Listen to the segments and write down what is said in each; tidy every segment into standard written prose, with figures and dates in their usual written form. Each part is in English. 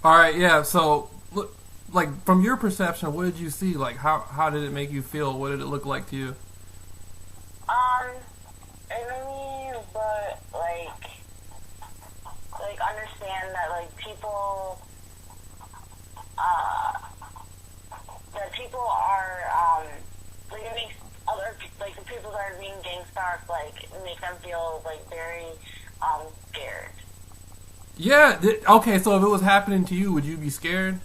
All right, yeah. So, look, like from your perception, what did you see? Like, how did it make you feel? What did it look like to you? Um, it made me, but understand that uh, people are, it makes the people that are being gang stalked, make them feel, very, scared. Yeah. Okay. So if it was happening to you, would you be scared?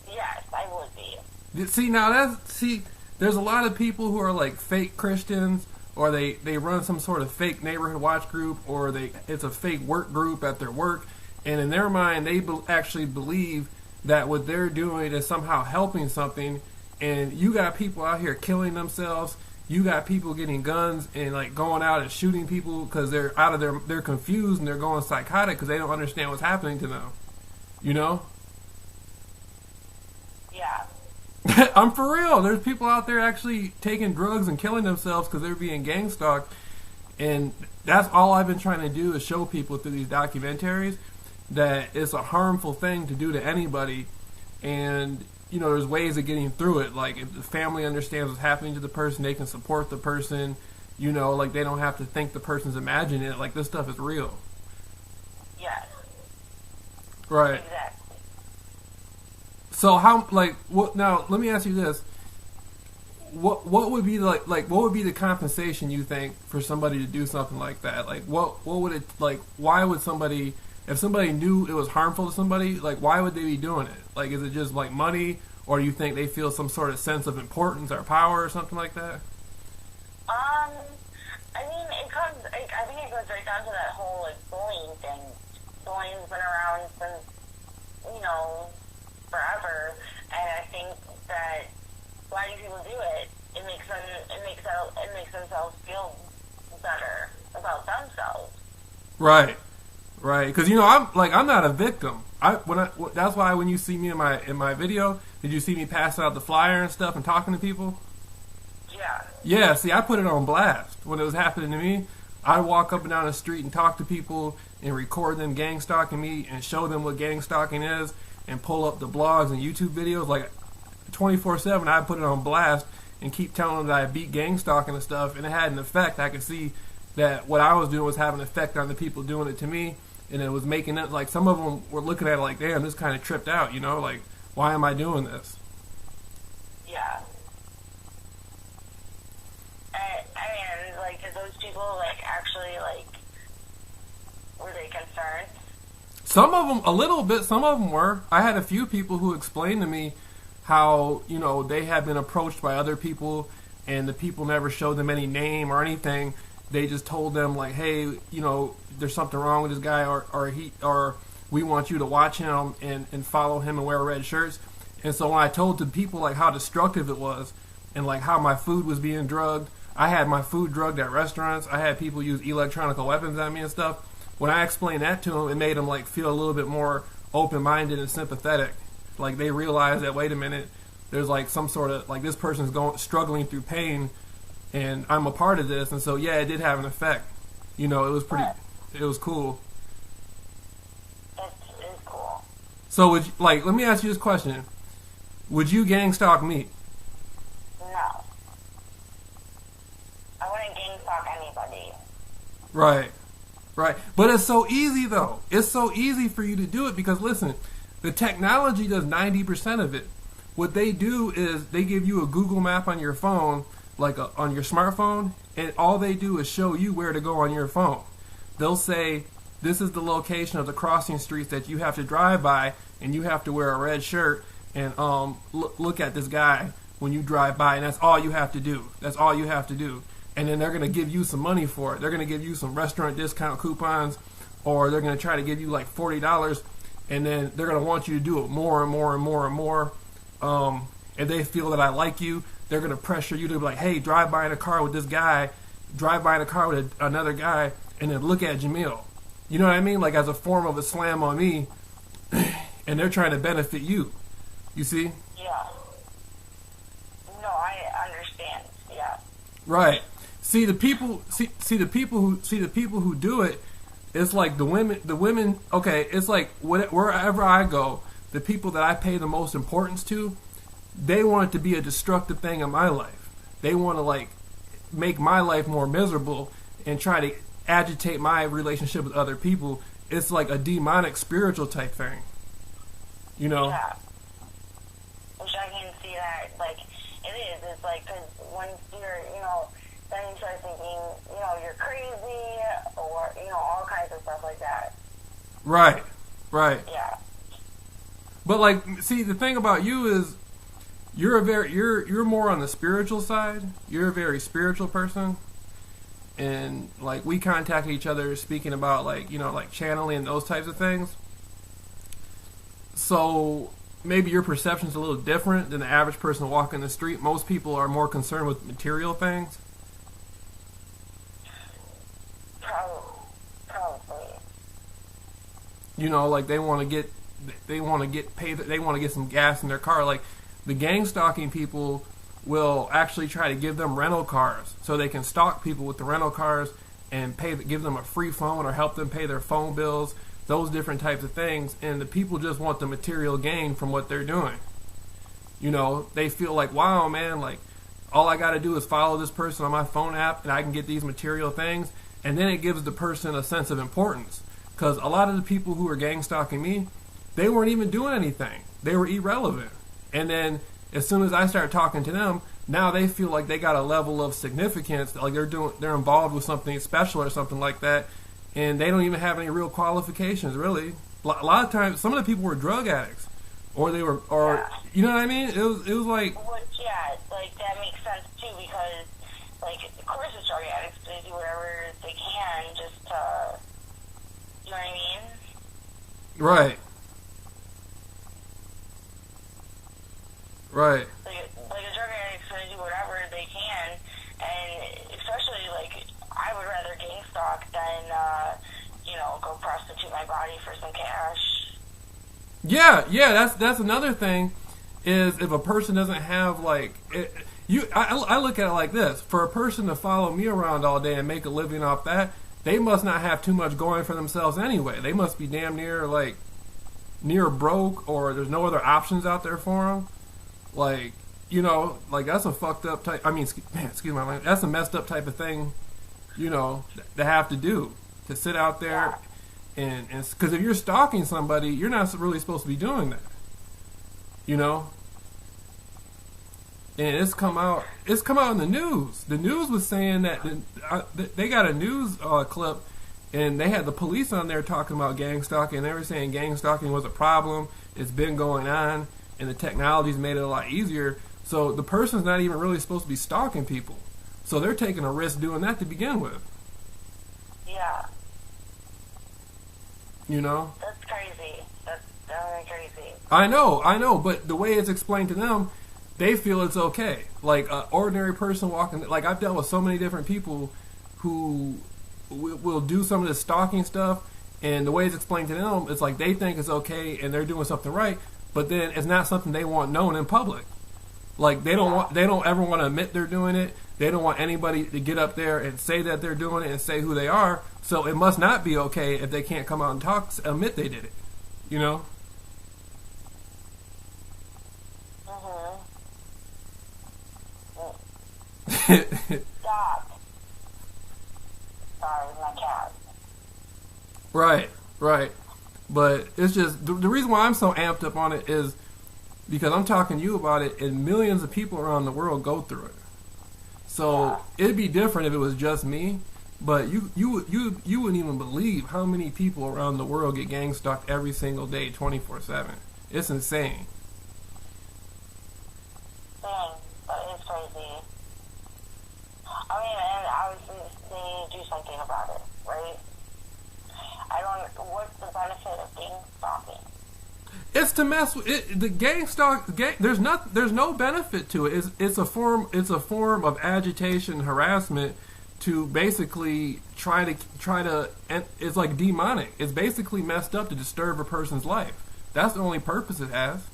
Yes, I would be. See now there's a lot of people who are like fake Christians, or they run some sort of fake neighborhood watch group, or it's a fake work group at their work, and in their mind they actually believe that what they're doing is somehow helping something, and you got people out here killing themselves. You got people getting guns and like going out and shooting people because they're out of they're confused and they're going psychotic because they don't understand what's happening to them. You know? Yeah. I'm for real. There's people out there actually taking drugs and killing themselves because they're being gang stalked, and that's all I've been trying to do is show people through these documentaries that it's a harmful thing to do to anybody, and there's ways of getting through it. Like if the family understands what's happening to the person, they can support the person. Like they don't have to think the person's imagining it. Like this stuff is real. Yes. Right. Exactly. So how what now? Let me ask you this: what would be what would be the compensation you think for somebody to do something like that? Like what would it like? Why would somebody, if somebody knew it was harmful to somebody, like why would they be doing it? Like is it just like money, or do you think they feel some sort of sense of importance or power or something like that? I mean, I think it goes right down to that whole bullying thing. Bullying's been around since forever, and I think that why do people do it? It makes themselves feel better about themselves. Right, right. Because I'm not a victim. That's why when you see me in my video, did you see me pass out the flyer and stuff and talking to people? Yeah. Yeah. See, I put it on blast when it was happening to me. I walk up and down the street and talk to people and record them gang stalking me and show them what gang stalking is and pull up the blogs and YouTube videos like 24/7. I put it on blast and keep telling them that I beat gang stalking and stuff, and it had an effect. I could see that what I was doing was having an effect on the people doing it to me, and it was making it like some of them were looking at it like, damn, this kind of tripped out, like why am I doing this? Yeah. Did those people actually were they concerned? Some of them, a little bit. Some of them were. I had a few people who explained to me how they had been approached by other people, and the people never showed them any name or anything. They just told them like, hey, there's something wrong with this guy, or we want you to watch him and follow him and wear red shirts. And so when I told the people like how destructive it was and like how my food was being drugged, I had my food drugged at restaurants. I had people use electronic weapons at me and stuff. When I explained that to them, it made them like feel a little bit more open-minded and sympathetic. Like they realized that, wait a minute, there's like some sort of like this person's struggling through pain, and I'm a part of this. And so yeah, it did have an effect. It was it was cool. It's cool. So let me ask you this question: would you gang stalk me? No. I wouldn't gang stalk anybody. Right. Right. But it's so easy, though. It's so easy for you to do it because, listen, the technology does 90% of it. What they do is they give you a Google map on your phone, on your smartphone, and all they do is show you where to go on your phone. They'll say, this is the location of the crossing streets that you have to drive by, and you have to wear a red shirt and look at this guy when you drive by, and that's all you have to do. That's all you have to do. And then they're going to give you some money for it. They're going to give you some restaurant discount coupons, or they're going to try to give you like $40, and then they're going to want you to do it more and more and more and more. If they feel that I like you, they're going to pressure you to be like, hey, drive by in a car with this guy, drive by in a car with another guy, and then look at Jamil. You know what I mean? Like as a form of a slam on me, and they're trying to benefit you. You see? Yeah. No, I understand. Yeah. Right. See the people who do it. It's like the women. Okay, it's like wherever I go, the people that I pay the most importance to, they want it to be a destructive thing in my life. They want to like make my life more miserable and try to agitate my relationship with other people. It's like a demonic spiritual type thing, you know? Yeah. Which I can see that, like, it is. It's like, because once you're, you know, then you start thinking, you know, you're crazy or, you know, all kinds of stuff like that. Right, right. Yeah. But like, see, the thing about you is you're more on the spiritual side. You're a very spiritual person. And like we contacted each other speaking about like, you know, like channeling and those types of things. So maybe your perception's a little different than the average person walking the street. Most people are more concerned with material things. Probably. You know, like they want to get paid. They want to get some gas in their car. Like the gang stalking people will actually try to give them rental cars so they can stalk people with the rental cars and give them a free phone or help them pay their phone bills, those different types of things. And the people just want the material gain from what they're doing. You know, they feel like, wow, man, like all I got to do is follow this person on my phone app and I can get these material things. And then it gives the person a sense of importance. Because a lot of the people who were gang stalking me, they weren't even doing anything. They were irrelevant. And then as soon as I start talking to them, now they feel like they got a level of significance, like they're involved with something special or something like that, and they don't even have any real qualifications, really. A lot of times, some of the people were drug addicts, or they were, you know what I mean? It was like, which, yeah, like that makes sense too, because like of course the drug addicts, they do whatever they can just to, you know what I mean? right. Right. Like a drug addict's gonna do whatever they can, and especially like I would rather gang stalk than you know, go prostitute my body for some cash. Yeah. That's another thing. Is if a person doesn't have like I look at it like this: for a person to follow me around all day and make a living off that, they must not have too much going for themselves anyway. They must be damn near broke, or there's no other options out there for them. Like, you know, like that's a fucked up type. I mean, excuse my language. That's a messed up type of thing, you know, to have to do, to sit out there and because if you're stalking somebody, you're not really supposed to be doing that, you know. And it's come out in the news. The news was saying that they got a news clip, and they had the police on there talking about gang stalking. They were saying gang stalking was a problem. It's been going on. And the technology's made it a lot easier. So the person's not even really supposed to be stalking people. So they're taking a risk doing that to begin with. Yeah. You know? That's crazy. That's definitely crazy. I know. But the way it's explained to them, they feel it's okay. Like an ordinary person walking, like I've dealt with so many different people who will do some of this stalking stuff. And the way it's explained to them, it's like they think it's okay and they're doing something right. But then it's not something they want known in public. Like they don't ever want to admit they're doing it. They don't want anybody to get up there and say that they're doing it and say who they are. So it must not be okay if they can't come out and admit they did it. You know? Stop. Sorry, my cat. Right. But it's just, the reason why I'm so amped up on it is because I'm talking to you about it, and millions of people around the world go through it. So it'd be different if it was just me, but you wouldn't even believe how many people around the world get gang stalked every single day, 24/7. It's insane. Dang, that is crazy. I mean, and obviously they need to do something about it, right? What's the benefit of gang stalking? It's to mess with it. The gang stalk. There's no benefit to it. It's a form of agitation, harassment, to basically try to. And it's like demonic. It's basically messed up to disturb a person's life. That's the only purpose it has.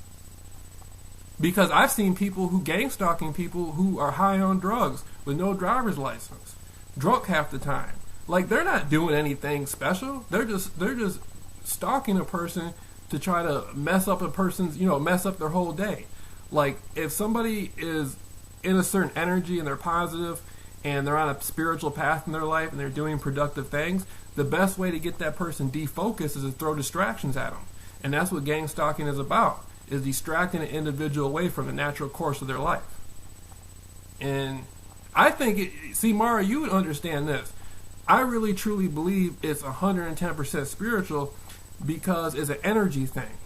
Because I've seen people who gang stalking people who are high on drugs with no driver's license, drunk half the time. Like they're not doing anything special. They're just stalking a person to try to mess up a person's, mess up their whole day. Like, if somebody is in a certain energy and they're positive and they're on a spiritual path in their life and they're doing productive things, the best way to get that person defocused is to throw distractions at them. And that's what gang stalking is about, is distracting an individual away from the natural course of their life. And I think, Mara, you would understand this. I really truly believe it's 110% spiritual because it's an energy thing.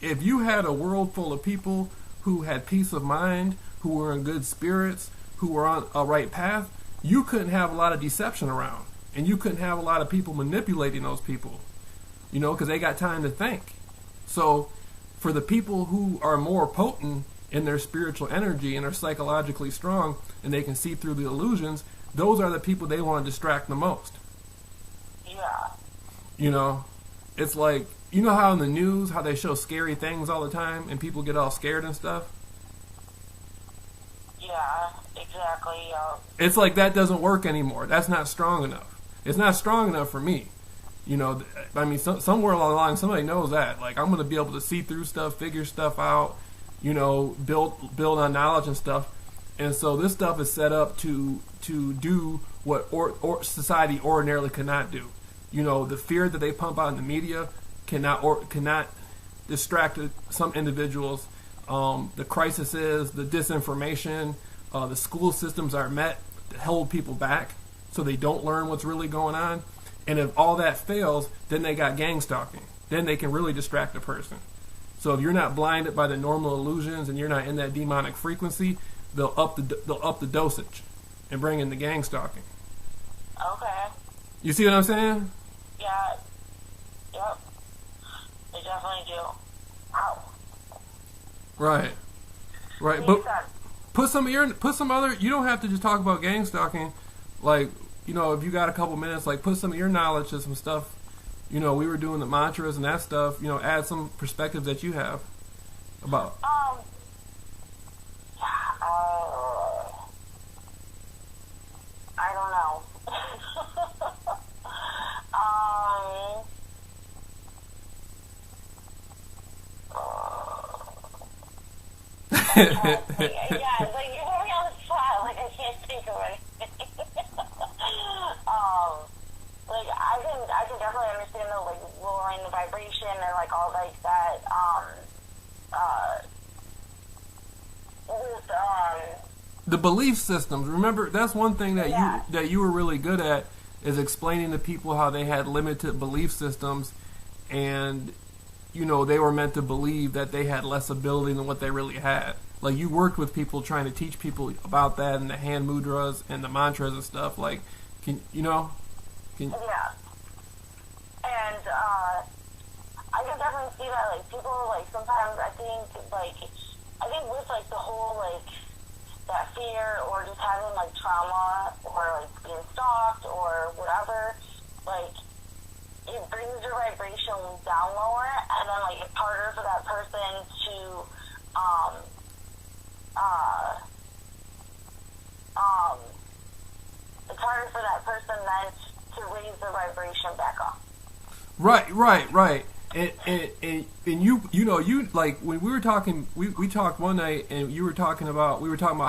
If you had a world full of people who had peace of mind, who were in good spirits, who were on a right path, you couldn't have a lot of deception around. And you couldn't have a lot of people manipulating those people, because they got time to think. So for the people who are more potent in their spiritual energy and are psychologically strong and they can see through the illusions, those are the people they want to distract the most. Yeah. It's like, how in the news, how they show scary things all the time and people get all scared and stuff? Yeah, exactly. It's like that doesn't work anymore. That's not strong enough. It's not strong enough for me. Somewhere along the line, somebody knows that. Like, I'm going to be able to see through stuff, figure stuff out, build on knowledge and stuff. And so this stuff is set up to do what society ordinarily cannot do. The fear that they pump out in the media cannot distract some individuals. The crises, the disinformation, the school systems are met to hold people back so they don't learn what's really going on. And if all that fails, then they got gang stalking. Then they can really distract a person. So if you're not blinded by the normal illusions and you're not in that demonic frequency, they'll up the dosage and bring in the gang stalking. Okay. You see what I'm saying? Yeah. Yep. They definitely do. Ow. Right. But put some other. You don't have to just talk about gang stalking. Like, if you got a couple minutes, like, put some of your knowledge to some stuff. We were doing the mantras and that stuff. Add some perspectives that you have about. I don't know. Yeah, like, you put me on the spot. Like, I can't think of anything. I can definitely understand the, like, lowering the vibration and, like, all like that. The belief systems. Remember, that's one thing that you were really good at, is explaining to people how they had limited belief systems, and they were meant to believe that they had less ability than what they really had. Like, you worked with people trying to teach people about that and the hand mudras and the mantras and stuff. Like, yeah. And I can definitely see that, like, people, like, sometimes I think with, like, the whole, like, that fear or just having, like, trauma or, like, being stalked or whatever, like, it brings your vibration down lower, and then, like, it's harder for that person to, it's harder for that person then to raise the vibration back up. Right. And you like, when we were talking, we talked one night, and we were talking about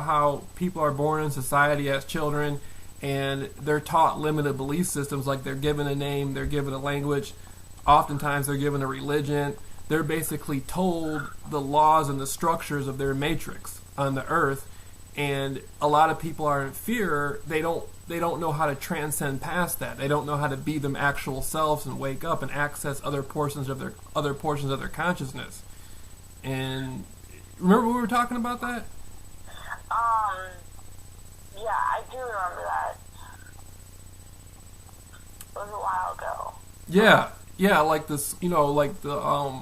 how people are born in society as children, and they're taught limited belief systems. Like, they're given a name, they're given a language, oftentimes they're given a religion. They're basically told the laws and the structures of their matrix on the earth, and a lot of people are in fear. They don't know how to transcend past that. They don't know how to be them actual selves and wake up and access other portions of their consciousness. And remember we were talking about that? Yeah, I do remember that. It was a while ago. Yeah, like this, like the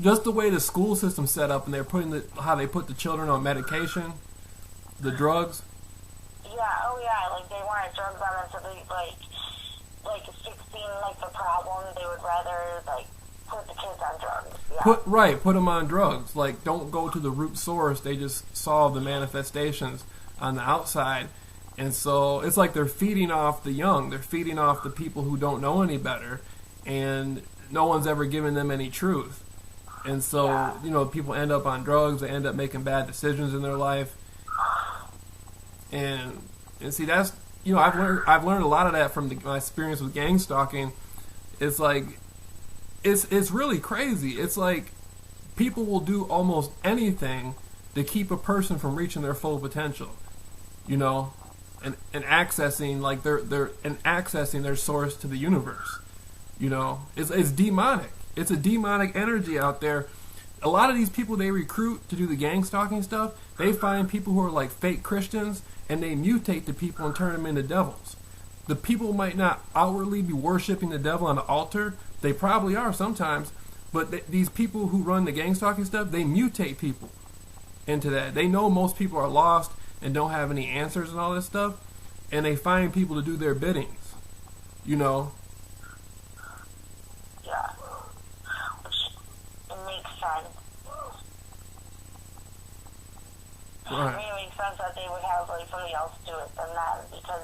just the way the school system's set up, and they're putting how they put the children on medication, the drugs. Yeah, like, they want to drug them into the, like fixing, like, the problem. They would rather, like, put the kids on drugs. Yeah. Put them on drugs. Like, don't go to the root source. They just solve the manifestations on the outside. And so it's like they're feeding off the young. They're feeding off the people who don't know any better. And no one's ever given them any truth. And so, you know, people end up on drugs, they end up making bad decisions in their life. And see, that's, you know, I've learned a lot of that from my experience with gang stalking. It's like, it's really crazy. It's like people will do almost anything to keep a person from reaching their full potential, you know, and accessing like accessing their source to the universe. You know, it's demonic. It's a demonic energy out there. A lot of these people they recruit to do the gang stalking stuff, they find people who are like fake Christians and they mutate the people and turn them into devils. The people might not outwardly be worshiping the devil on the altar. They probably are sometimes. But these people who run the gang stalking stuff, they mutate people into that. They know most people are lost and don't have any answers and all this stuff. And they find people to do their biddings. You know? Yeah. Which, it makes sense. Right. I mean, it makes sense that they would have like somebody else do it than them, because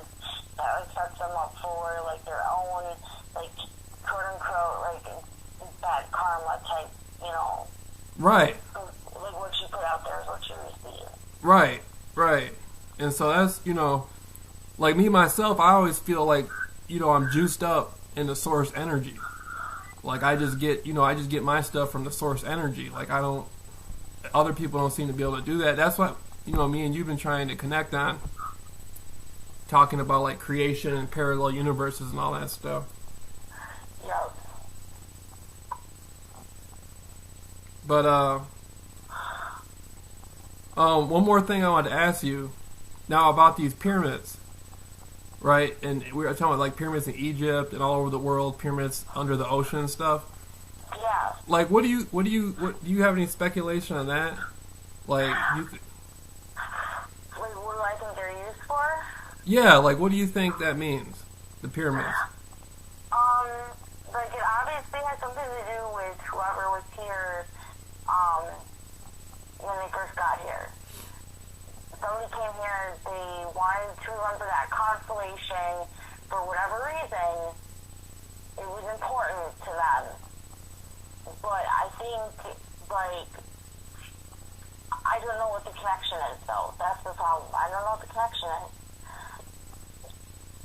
that like sets them up for like their own like quote unquote like bad karma type, you know. Right. Like what you put out there is what you receive. Right. Right. And so that's, you know, like me myself, I always feel like, you know, I'm juiced up in the source energy. Like I just get my stuff from the source energy. Like other people don't seem to be able to do that. That's what, you know, me and you've been trying to connect on, talking about like creation and parallel universes and all that stuff. Yep. But one more thing I wanted to ask you now about these pyramids, right? And we were talking about like pyramids in Egypt and all over the world, pyramids under the ocean and stuff. Yeah. Like, do you have any speculation on that? Like, Like, what do I think they're used for? Yeah, like, what do you think that means? The pyramids. Like, it obviously had something to do with whoever was here, when they first got here. Somebody came here, they wanted to remember that constellation. For whatever reason, it was important to them. But I think, like, I don't know what the connection is, though. That's the problem. I don't know what the connection is.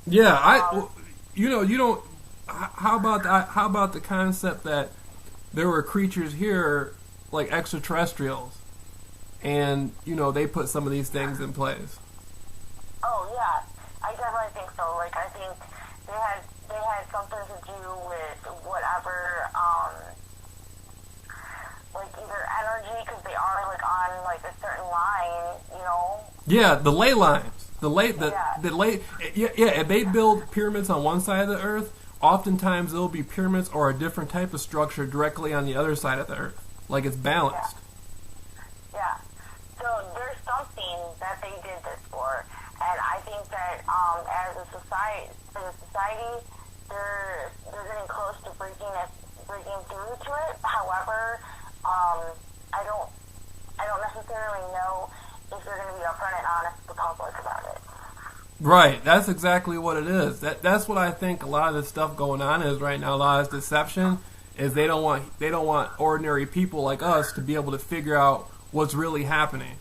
Yeah, you don't. How about that? How about the concept that there were creatures here, like extraterrestrials, and you know they put some of these things in place? Oh yeah, I definitely think so. Like I think they had something to do with whatever, like either energy, because they are like on like a certain line, you know. Yeah, the ley lines. If they build pyramids on one side of the earth, oftentimes there'll be pyramids or a different type of structure directly on the other side of the earth. Like it's balanced. Yeah. So there's something that they did this for, and I think that as a society, they're getting close to breaking through to it. However, I don't necessarily know if they're going to be upfront and honest with the public about it. Right, that's exactly what it is. That's what I think a lot of this stuff going on is right now. A lot of this deception is they don't want ordinary people like us to be able to figure out what's really happening.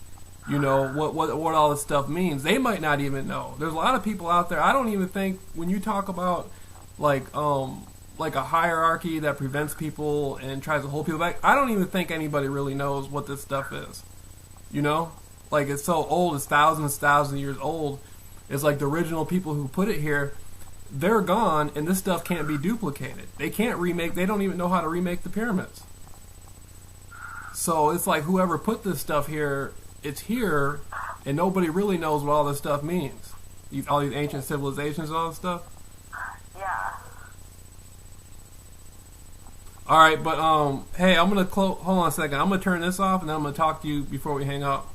You know, what all this stuff means. They might not even know. There's a lot of people out there. I don't even think when you talk about like a hierarchy that prevents people and tries to hold people back, I don't even think anybody really knows what this stuff is. You know? Like it's so old, it's thousands of years old. It's like the original people who put it here, they're gone, and this stuff can't be duplicated. They can't remake. They don't even know how to remake the pyramids. So it's like whoever put this stuff here, it's here, and nobody really knows what all this stuff means. All these ancient civilizations and all this stuff. Yeah. All right, but hey, I'm gonna hold on a second. I'm gonna turn this off, and then I'm gonna talk to you before we hang up.